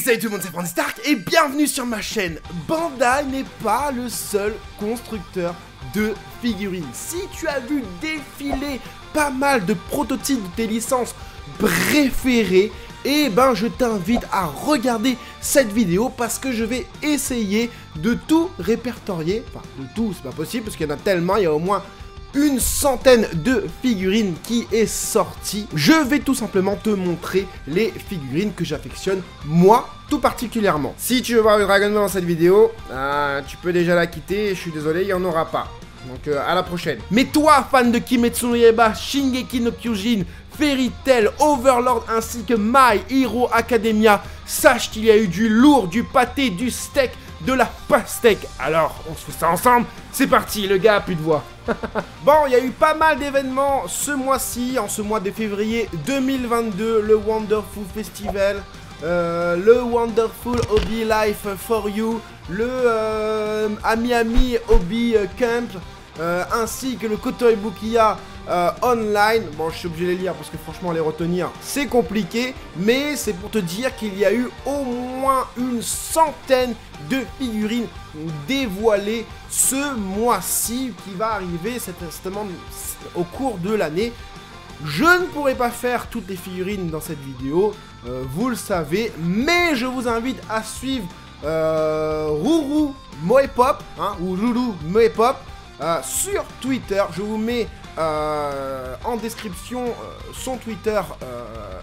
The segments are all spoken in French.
Salut tout le monde, c'est Franz Stark et bienvenue sur ma chaîne. Bandai n'est pas le seul constructeur de figurines. Si tu as vu défiler pas mal de prototypes de tes licences préférées, eh ben je t'invite à regarder cette vidéo parce que je vais essayer de tout répertorier. Enfin, de tout, c'est pas possible parce qu'il y en a tellement, il y a au moins une centaine de figurines qui est sortie. Je vais tout simplement te montrer les figurines que j'affectionne, moi, tout particulièrement. Si tu veux voir le Dragon Ball dans cette vidéo, tu peux déjà la quitter, je suis désolé, il n'y en aura pas. Donc à la prochaine. Mais toi, fan de Kimetsu no Yaiba, Shingeki no Kyojin, Fairy Tail, Overlord ainsi que My Hero Academia, sache qu'il y a eu du lourd, du pâté, du steak, de la pastèque. Alors, on se fait ça ensemble. C'est parti, le gars a plus de voix. Bon, il y a eu pas mal d'événements ce mois-ci, en ce mois de février 2022, le Wonderful Festival, le Wonderful Hobby Life for You, le Ami Hobby Camp, ainsi que le Kotoi Bukiya online. Bon, je suis obligé de les lire parce que franchement les retenir c'est compliqué, mais c'est pour te dire qu'il y a eu au moins une centaine de figurines dévoilées ce mois-ci qui va arriver certainement au cours de l'année. Je ne pourrai pas faire toutes les figurines dans cette vidéo, vous le savez, mais je vous invite à suivre Ruru Moepop, ou Loulou Moepop sur Twitter. Je vous mets en description son Twitter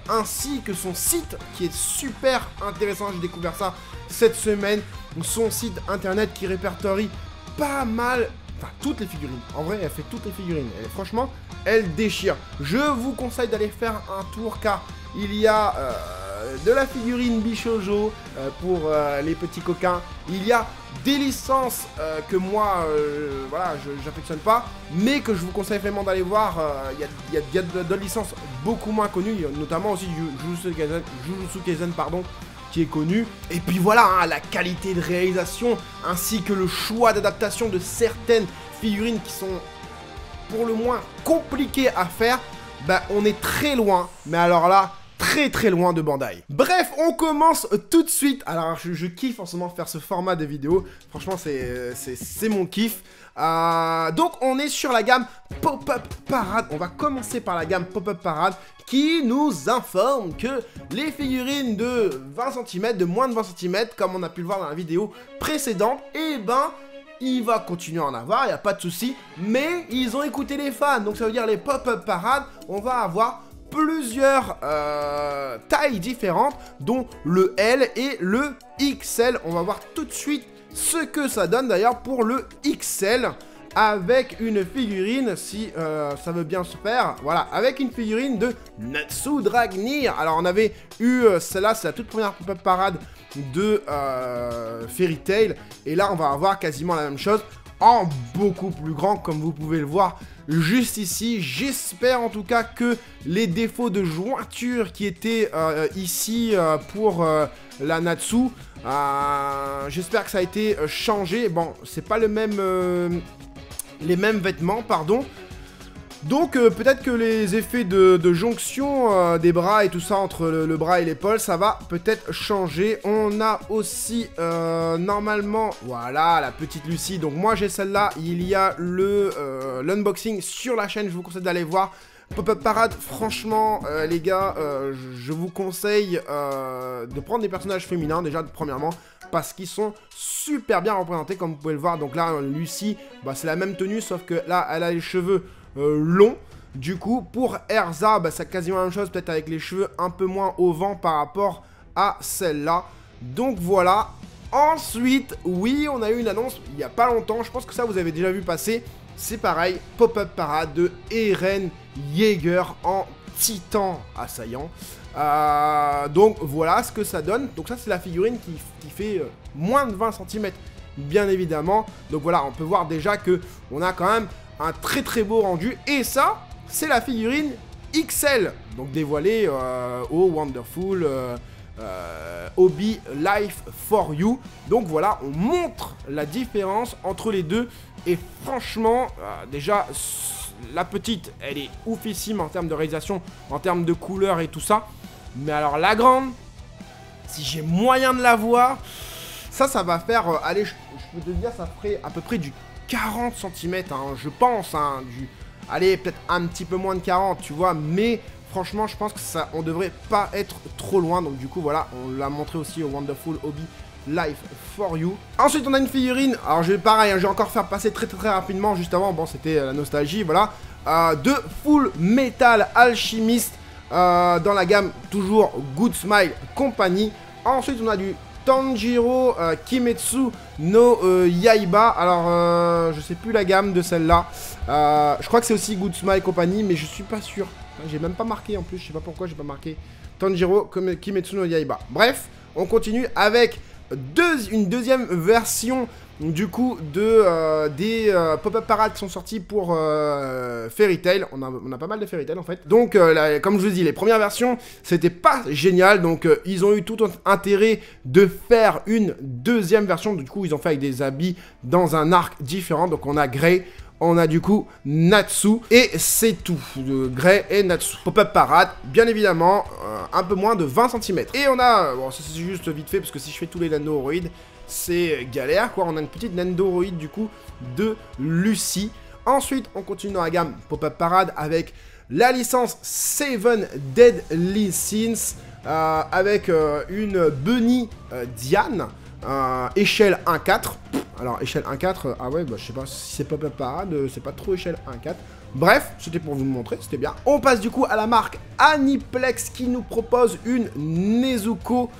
ainsi que son site qui est super intéressant. J'ai découvert ça cette semaine. Son site internet qui répertorie pas mal, enfin toutes les figurines. En vrai, elle fait toutes les figurines. Et franchement, elle déchire. Je vous conseille d'aller faire un tour car il y a de la figurine Bishojo pour les petits coquins. Il y a des licences que moi, voilà, j'affectionne pas, mais que je vous conseille vraiment d'aller voir. Il y a de licences beaucoup moins connues, notamment aussi Jujutsu Kaisen, pardon, qui est connu. Et puis voilà, la qualité de réalisation, ainsi que le choix d'adaptation de certaines figurines qui sont pour le moins compliquées à faire. Bah, on est très loin, mais alors là, très loin de Bandai. Bref, on commence tout de suite. Alors je kiffe en ce moment faire ce format de vidéo. Franchement, c'est mon kiff. Donc on est sur la gamme Pop-Up Parade. On va commencer par la gamme Pop-Up Parade qui nous informe que les figurines de 20 cm, de moins de 20 cm, comme on a pu le voir dans la vidéo précédente, eh ben il va continuer à en avoir, il n'y a pas de souci. Mais ils ont écouté les fans. Donc ça veut dire les Pop-Up Parade, on va avoir plusieurs tailles différentes, dont le L et le XL. On va voir tout de suite ce que ça donne d'ailleurs pour le XL, avec une figurine, si ça veut bien se faire, voilà, avec une figurine de Natsu Dragnir. Alors on avait eu celle-là, c'est la toute première Pop-Up Parade de Fairy Tail, et là on va avoir quasiment la même chose en beaucoup plus grand, comme vous pouvez le voir juste ici. J'espère en tout cas que les défauts de jointure qui étaient ici pour la Natsu, j'espère que ça a été changé. Bon, c'est pas le même, les mêmes vêtements, pardon. Donc peut-être que les effets de jonction des bras et tout ça entre le bras et l'épaule, ça va peut-être changer. On a aussi normalement, voilà, la petite Lucie. Donc moi j'ai celle-là, il y a l'unboxing sur la chaîne, je vous conseille d'aller voir. Pop-Up Parade, franchement les gars, je vous conseille de prendre des personnages féminins déjà premièrement, parce qu'ils sont super bien représentés comme vous pouvez le voir. Donc là Lucie, bah, c'est la même tenue sauf que là elle a les cheveux long. Du coup pour Erza, bah, c'est quasiment la même chose, peut-être avec les cheveux un peu moins au vent par rapport à celle-là. Donc voilà. Ensuite, oui, on a eu une annonce il n'y a pas longtemps, je pense que ça vous avez déjà vu passer. C'est pareil, Pop-Up Parade de Eren Yeager en titan assaillant. Donc voilà ce que ça donne. Donc ça c'est la figurine qui fait moins de 20 cm bien évidemment. Donc voilà, on peut voir déjà que on a quand même un très beau rendu. Et ça, c'est la figurine XL, donc dévoilée au Wonderful Hobby Life for You. Donc voilà, on montre la différence entre les deux. Et franchement, déjà, la petite, elle est oufissime en termes de réalisation, en termes de couleur et tout ça. Mais alors la grande, Si j'ai moyen de l'avoir, ça va faire, allez, je peux te dire, ça ferait à peu près du 40 cm, hein, je pense, hein, allez, peut-être un petit peu moins de 40, tu vois, mais franchement, je pense que ça, on devrait pas être trop loin, donc du coup, voilà, on l'a montré aussi au Wonderful Hobby Life for You. Ensuite, on a une figurine, alors je vais pareil, hein, je vais encore faire passer très rapidement, juste avant, bon, c'était la nostalgie, voilà, de Full Metal Alchemist, dans la gamme, toujours Good Smile Company. Ensuite, on a du Tanjiro Kimetsu no Yaiba. Alors, je sais plus la gamme de celle-là. Je crois que c'est aussi Good Smile Company, mais je suis pas sûr. J'ai même pas marqué en plus, je sais pas pourquoi j'ai pas marqué Tanjiro Kimetsu no Yaiba. Bref, on continue avec une deuxième version du coup de des pop-up parades qui sont sortis pour Fairy Tail. On a pas mal de Fairy Tail en fait. Donc comme je vous dis, les premières versions c'était pas génial, donc ils ont eu tout intérêt de faire une deuxième version. Du coup ils ont fait avec des habits dans un arc différent. Donc on a Grey, on a du coup Natsu, et c'est tout, Grey et Natsu. Pop-up parade, bien évidemment, un peu moins de 20 cm. Et on a, bon ça c'est juste vite fait, parce que si je fais tous les Nandoroids, c'est galère quoi. On a une petite Nandoroid du coup de Lucie. Ensuite, on continue dans la gamme Pop-up parade avec la licence Seven Deadly Sins, avec une Bunny Diane, échelle 1-4. Alors, échelle 1-4, ah ouais, bah, je sais pas si c'est pop-up parade, c'est pas trop échelle 1-4. Bref, c'était pour vous le montrer, c'était bien. On passe du coup à la marque Aniplex qui nous propose une Nezuko.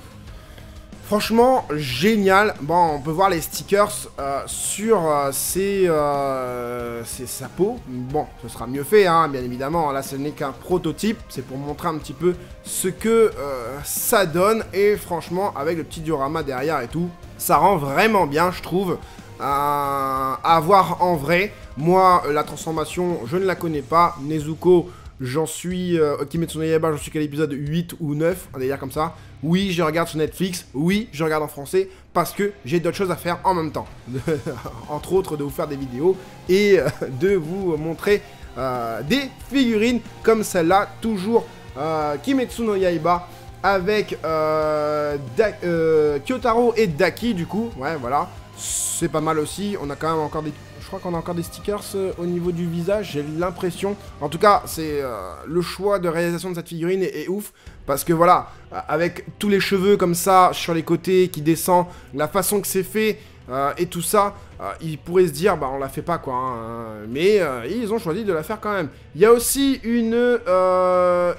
Franchement, génial. Bon, on peut voir les stickers sur sa peau. Bon, ce sera mieux fait, hein, bien évidemment. Là, ce n'est qu'un prototype. C'est pour montrer un petit peu ce que ça donne. Et franchement, avec le petit diorama derrière et tout, ça rend vraiment bien, je trouve. À voir en vrai. Moi, la transformation, je ne la connais pas. Nezuko, j'en suis... Kimetsu no Yaiba, j'en suis qu'à l'épisode 8 ou 9, un délire comme ça. Oui, je regarde sur Netflix. Oui, je regarde en français. Parce que j'ai d'autres choses à faire en même temps. Entre autres, de vous faire des vidéos et de vous montrer des figurines comme celle-là. Toujours Kimetsu no Yaiba avec Kyotaro et Daki, du coup. Ouais, voilà. C'est pas mal aussi. On a quand même encore des... Je crois qu'on a encore des stickers au niveau du visage, j'ai l'impression. En tout cas, c'est le choix de réalisation de cette figurine est ouf. Parce que voilà, avec tous les cheveux comme ça, sur les côtés, qui descend, la façon que c'est fait, et tout ça, ils pourraient se dire, bah on la fait pas quoi. Hein, mais ils ont choisi de la faire quand même. Il y a aussi une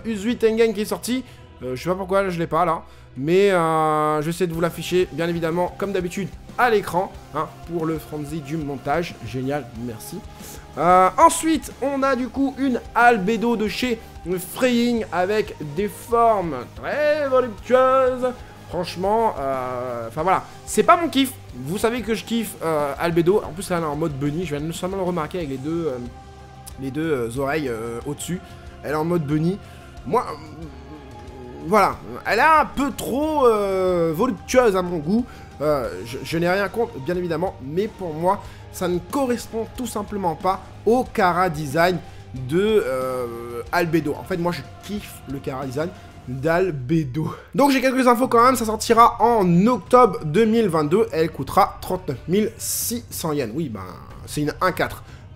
Uzui Tengen qui est sortie. Je sais pas pourquoi, je l'ai pas là. Mais je vais essayer de vous l'afficher, bien évidemment, comme d'habitude, à l'écran, hein, pour le frenzy du montage. Génial, merci. Ensuite, on a du coup une Albedo de chez Freying avec des formes très voluptueuses. Franchement, enfin voilà, c'est pas mon kiff. Vous savez que je kiffe Albedo. En plus, elle est en mode bunny. Je viens seulement le remarquer avec les deux oreilles au-dessus. Elle est en mode bunny. Moi... voilà, elle est un peu trop voluptueuse à mon goût. Je n'ai rien contre, bien évidemment, mais pour moi, ça ne correspond tout simplement pas au Kara design de Albedo. En fait, moi, je kiffe le Kara design d'Albedo. Donc, j'ai quelques infos quand même. Ça sortira en octobre 2022. Elle coûtera 39 600 yens. Oui, ben, c'est une 1.4.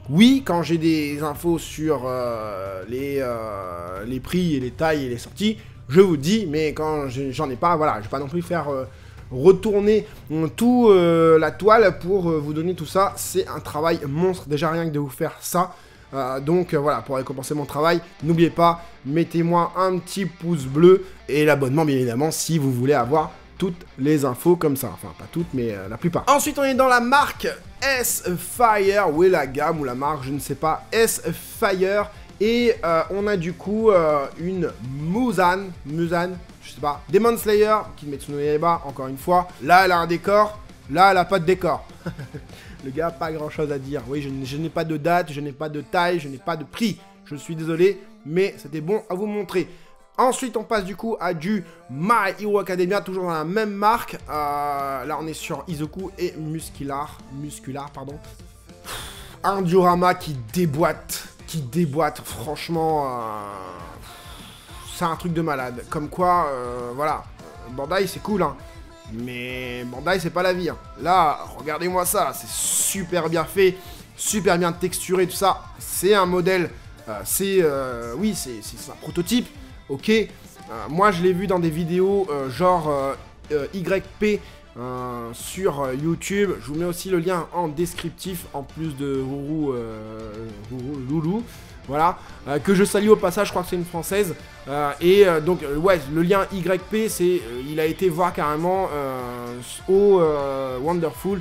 Oui, quand j'ai des infos sur les prix et les tailles et les sorties, je vous dis, mais quand j'en ai pas, voilà, je vais pas non plus faire retourner tout la toile pour vous donner tout ça. C'est un travail monstre, déjà rien que de vous faire ça. Donc voilà, pour récompenser mon travail, n'oubliez pas, mettez-moi un petit pouce bleu et l'abonnement bien évidemment si vous voulez avoir toutes les infos comme ça. Enfin, pas toutes, mais la plupart. Ensuite, on est dans la marque S-Fire, ou la gamme, ou la marque, je ne sais pas, S-Fire. Et on a du coup une Muzan, je sais pas, Demon Slayer, Kimetsu no Yaiba, encore une fois. Là, elle a un décor, là, elle a pas de décor. Le gars, pas grand chose à dire. Oui, je n'ai pas de date, je n'ai pas de taille, je n'ai pas de prix. Je suis désolé, mais c'était bon à vous montrer. Ensuite, on passe du coup à du My Hero Academia, toujours dans la même marque. Là, on est sur Izoku et Muscular, pardon. Un diorama qui déboîte. Franchement, c'est un truc de malade. Comme quoi, voilà, Bandai c'est cool, hein. Mais Bandai c'est pas la vie, hein. Là, regardez-moi ça, c'est super bien fait, super bien texturé, tout ça. C'est un modèle, oui, c'est un prototype, ok. Moi je l'ai vu dans des vidéos YP sur YouTube. Je vous mets aussi le lien en descriptif, en plus de Loulou. Voilà, que je salue au passage, je crois que c'est une française. Donc, ouais, le lien YP, c'est, il a été voir carrément au Wonderful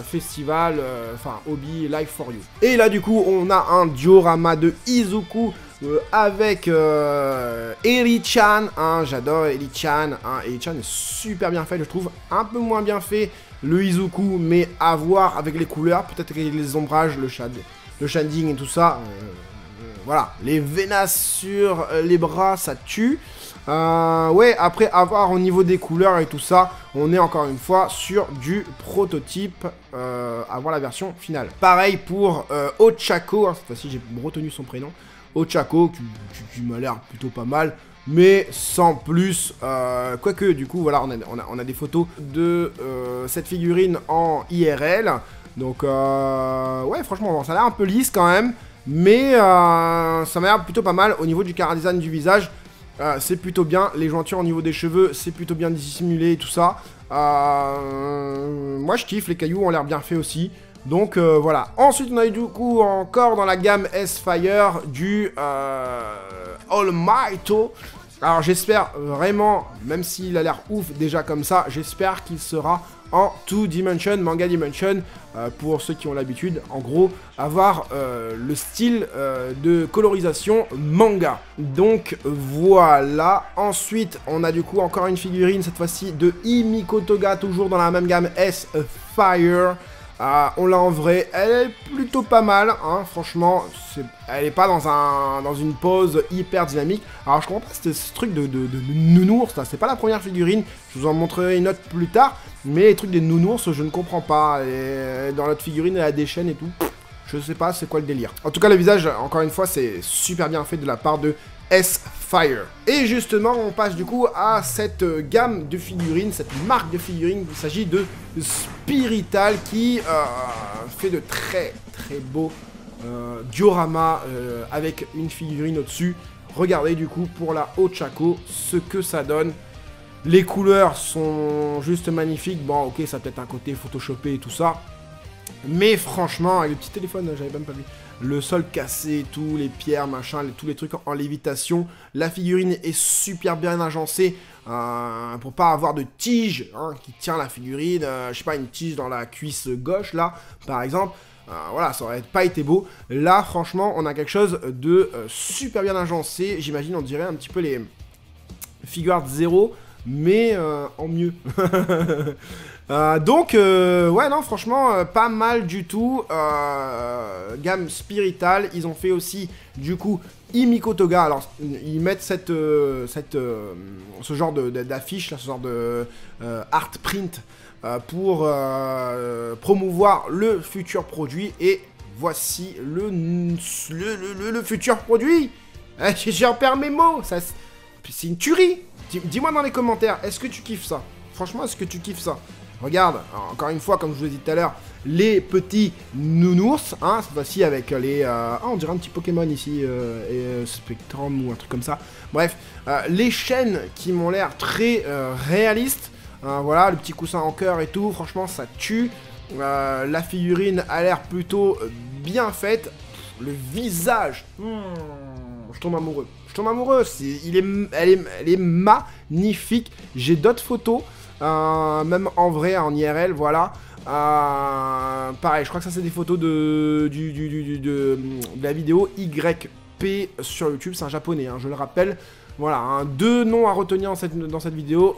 Festival, enfin, Hobby Live for You. Et là, du coup, on a un diorama de Izuku avec Eri-chan. Hein, j'adore Eri-chan. Hein, Eri-chan est super bien fait, je trouve. Un peu moins bien fait le Izuku, mais à voir avec les couleurs, peut-être avec les ombrages, le shading et tout ça. Voilà, les vénas sur les bras, ça tue. Ouais, après avoir au niveau des couleurs et tout ça, on est encore une fois sur du prototype avant la version finale. Pareil pour Ochako, hein, cette fois-ci j'ai retenu son prénom. Ochako, qui m'a l'air plutôt pas mal, mais sans plus. Quoique, du coup, voilà, on a des photos de cette figurine en IRL. Donc, ouais, franchement, ça a l'air un peu lisse quand même. Mais ça m'a l'air plutôt pas mal au niveau du chara-design du visage. C'est plutôt bien. Les jointures au niveau des cheveux, c'est plutôt bien dissimulé et tout ça. Moi je kiffe, les cailloux ont l'air bien faits aussi. Donc voilà. Ensuite on a eu du coup encore dans la gamme S-Fire du All Might. Alors j'espère vraiment, même s'il a l'air ouf déjà comme ça, j'espère qu'il sera en 2 Dimension, Manga Dimension, pour ceux qui ont l'habitude, en gros, avoir le style de colorisation manga. Donc voilà. Ensuite, on a du coup encore une figurine, cette fois-ci de Himiko Toga, toujours dans la même gamme S-Fire. On l'a en vrai, elle est plutôt pas mal, hein, franchement, elle est pas dans une pose hyper dynamique. Alors je comprends pas ce truc de nounours, c'est pas la première figurine, je vous en montrerai une autre plus tard, mais les trucs des nounours, je ne comprends pas. Et dans l'autre figurine, elle a des chaînes et tout, je sais pas c'est quoi le délire. En tout cas, le visage, encore une fois, c'est super bien fait de la part de S-Fire. Et justement, on passe du coup à cette gamme de figurines, cette marque de figurines. Il s'agit de Spirital qui fait de très très beaux dioramas avec une figurine au-dessus. Regardez du coup pour la Ochako ce que ça donne. Les couleurs sont juste magnifiques. Bon, ok, ça a peut-être un côté photoshopé et tout ça. Mais franchement, avec le petit téléphone, j'avais même pas vu. Le sol cassé et tout, les pierres, machin, tous les trucs en lévitation. La figurine est super bien agencée pour pas avoir de tige hein, qui tient la figurine. Je sais pas, une tige dans la cuisse gauche, là, par exemple. Voilà, ça aurait pas été beau. Là, franchement, on a quelque chose de super bien agencé. J'imagine, on dirait un petit peu les Figuarts 0, mais en mieux. Donc, ouais, non, franchement, pas mal du tout. Gamme Spirital. Ils ont fait aussi, du coup, Himiko Toga. Alors, ils mettent ce genre d'affiche, ce genre de art print pour promouvoir le futur produit. Et voici le futur produit. J'en perds mes mots. C'est une tuerie. Dis-moi dans les commentaires, est-ce que tu kiffes ça? Franchement, est-ce que tu kiffes ça? Regarde, encore une fois, comme je vous l'ai dit tout à l'heure, les petits nounours, hein, cette fois-ci avec les... on dirait un petit Pokémon ici, Spectrum ou un truc comme ça. Bref, les chaînes qui m'ont l'air très réalistes. Voilà, le petit coussin en cœur et tout, franchement, ça tue. La figurine a l'air plutôt bien faite. Le visage, je tombe amoureux. Je tombe amoureux, elle est magnifique. J'ai d'autres photos. Même en vrai, en IRL, voilà. Pareil, je crois que ça c'est des photos de la vidéo YP sur YouTube, c'est un japonais, hein, je le rappelle. Voilà, hein, 2 noms à retenir dans cette vidéo.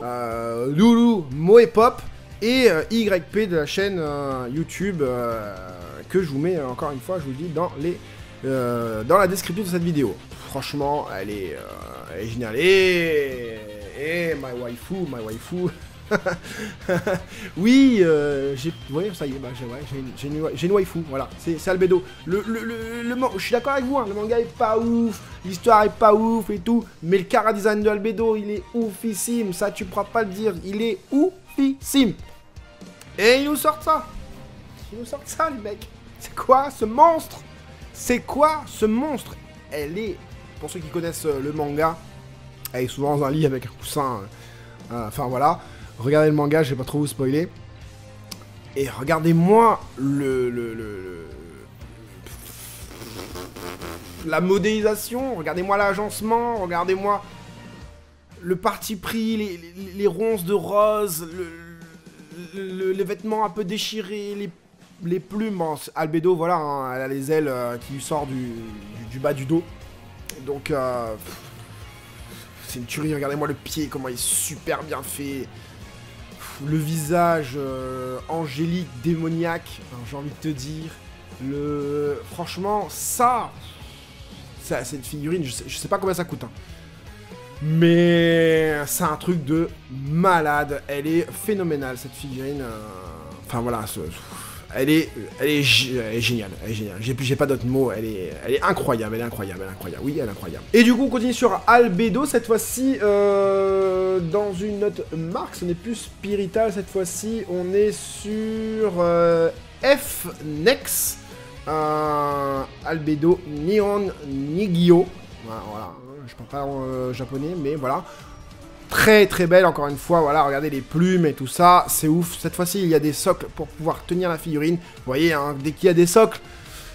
Loulou Moepop et YP de la chaîne YouTube que je vous mets encore une fois, je vous le dis, dans la description de cette vidéo. Franchement, elle est géniale. Et my waifu. Oui, ouais, ça y est, bah, j'ai une waifu, voilà, c'est Albedo. Je suis d'accord avec vous, hein, le manga est pas ouf, l'histoire est pas ouf et tout, mais le chara design de Albedo, il est oufissime, ça tu pourras pas le dire, il est oufissime. Et ils nous sortent ça. Ils nous sortent ça, les mecs. C'est quoi ce monstre? C'est quoi ce monstre? Elle est, pour ceux qui connaissent le manga, elle est souvent dans un lit avec un coussin, enfin voilà. Regardez le manga, je vais pas trop vous spoiler. Et regardez-moi la modélisation, regardez-moi l'agencement, regardez-moi le parti pris, les ronces de rose, les vêtements un peu déchirés, les plumes. Bon, Albedo, voilà, hein, elle a les ailes qui lui sortent du bas du dos. Donc, c'est une tuerie. Regardez-moi le pied, comment il est super bien fait. Le visage angélique, démoniaque, hein, j'ai envie de te dire. Franchement, c'est une figurine, je sais pas combien ça coûte. Hein. Mais c'est un truc de malade. Elle est phénoménale, cette figurine. Enfin voilà, elle est géniale. Elle est géniale. J'ai pas d'autres mots. Elle est incroyable. Elle est incroyable. Oui, elle est incroyable. Et du coup, on continue sur Albedo. Cette fois-ci, dans une autre marque. Ce n'est plus Spirital. Cette fois-ci, on est sur F-Nex. Albedo Neon Nigio. Voilà. Je parle pas japonais, mais voilà. Très très belle, encore une fois, voilà, regardez les plumes et tout ça, c'est ouf. Cette fois-ci, il y a des socles pour pouvoir tenir la figurine. Vous voyez, hein, dès qu'il y a des socles,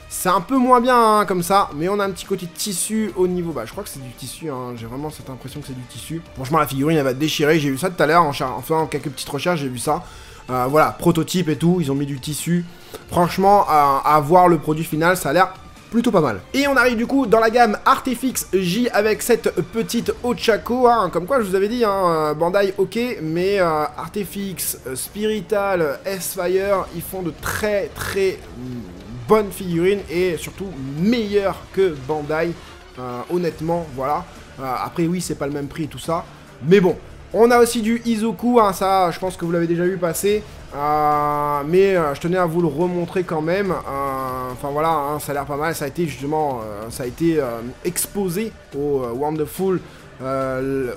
c'est un peu moins bien hein, comme ça, mais on a un petit côté tissu au niveau, bah je crois que c'est du tissu, hein, j'ai vraiment cette impression que c'est du tissu. Franchement, la figurine, elle va déchirer, j'ai vu ça tout à l'heure en faisant quelques petites recherches, j'ai vu ça. Voilà, prototype et tout, ils ont mis du tissu. Franchement, à voir le produit final, ça a l'air plutôt pas mal. Et on arrive du coup dans la gamme Artefix J avec cette petite Ochako, hein, comme quoi je vous avais dit, hein, Bandai ok, mais Artefix, Spirital, S-Fire, ils font de très très bonnes figurines et surtout meilleures que Bandai, honnêtement, voilà. Après oui, c'est pas le même prix et tout ça, mais bon. On a aussi du Izuku, hein, ça je pense que vous l'avez déjà vu passer, mais je tenais à vous le remontrer quand même. Enfin voilà, hein, ça a l'air pas mal, ça a été justement, exposé au Wonderful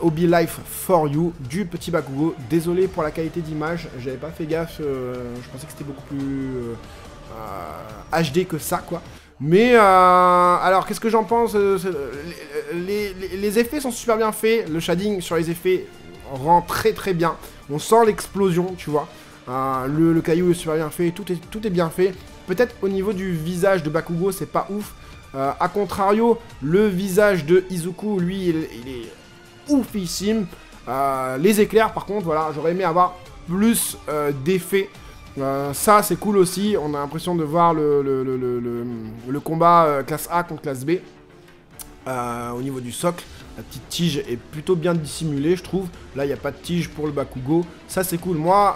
Hobby Life for You du petit Bakugo. Désolé pour la qualité d'image, j'avais pas fait gaffe, je pensais que c'était beaucoup plus HD que ça quoi. Mais alors qu'est-ce que j'en pense, les effets sont super bien faits, le shading sur les effets rend très très bien, on sent l'explosion tu vois, le caillou est super bien fait, tout est bien fait. Peut-être au niveau du visage de Bakugo c'est pas ouf, a contrario le visage de Izuku lui il est oufissime. Les éclairs par contre voilà, j'aurais aimé avoir plus d'effets. Ça c'est cool aussi, on a l'impression de voir le combat classe A contre classe B au niveau du socle. La petite tige est plutôt bien dissimulée je trouve. Là il n'y a pas de tige pour le Bakugo, ça c'est cool. Moi,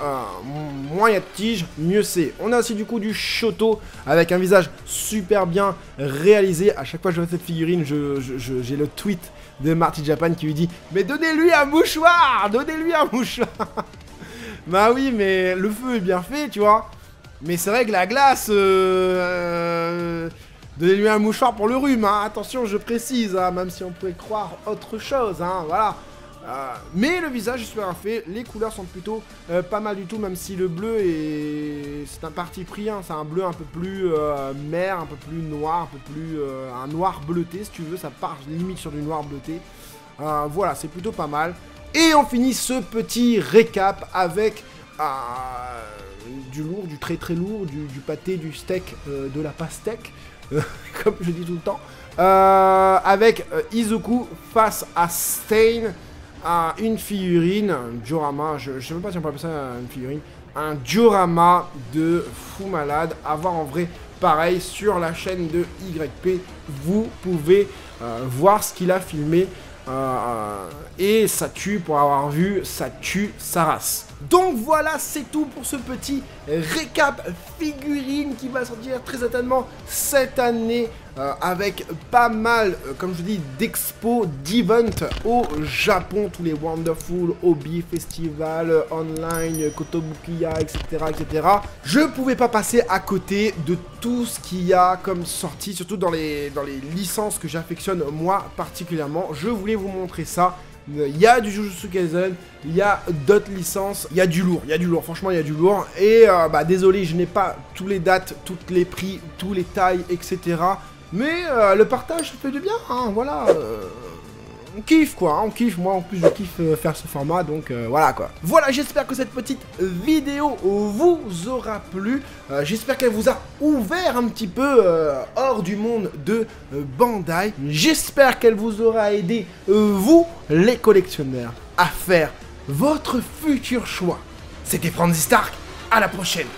moins il y a de tige, mieux c'est. On a aussi du coup du Shoto avec un visage super bien réalisé. À chaque fois que je vois cette figurine, j'ai le tweet de Marty Japan qui lui dit « Mais donnez-lui un mouchoir! Donnez-lui un mouchoir !» Bah oui, mais le feu est bien fait, tu vois. Mais c'est vrai que la glace... Donnez-lui un mouchoir pour le rhume, hein. Attention, je précise, hein, même si on pouvait croire autre chose, hein, voilà. Mais le visage est super bien fait, les couleurs sont plutôt pas mal du tout, même si le bleu c'est un parti pris, hein, c'est un bleu un peu plus mer, un peu plus noir, un peu plus un noir bleuté si tu veux, ça part limite sur du noir bleuté. Voilà, c'est plutôt pas mal. Et on finit ce petit récap avec du lourd, du très très lourd, du pâté, du steak, de la pastèque. Comme je dis tout le temps, avec Izuku face à Stain, une figurine, un diorama, je sais même pas si on peut appeler ça une figurine, un diorama de fou malade, à voir en vrai, pareil, sur la chaîne de YP, vous pouvez voir ce qu'il a filmé, et ça tue, pour avoir vu, ça tue sa race. Donc voilà, c'est tout pour ce petit récap figurine qui va sortir très certainement cette année avec pas mal, comme je dis, d'expos, d'events au Japon, tous les Wonderful, Hobby, Festival, Online, Kotobukiya, etc., etc. Je pouvais pas passer à côté de tout ce qu'il y a comme sortie, surtout dans les licences que j'affectionne moi particulièrement. Je voulais vous montrer ça. Il y a du Jujutsu Kaisen, il y a d'autres licences, il y a du lourd, franchement il y a du lourd. Et désolé, je n'ai pas tous les dates, tous les prix, tous les tailles, etc. Mais le partage fait du bien, hein, voilà. On kiffe quoi, hein, on kiffe, moi en plus je kiffe faire ce format, donc voilà quoi. Voilà, j'espère que cette petite vidéo vous aura plu, j'espère qu'elle vous a ouvert un petit peu hors du monde de Bandai, j'espère qu'elle vous aura aidé, vous les collectionneurs, à faire votre futur choix. C'était Franzy Stark, à la prochaine.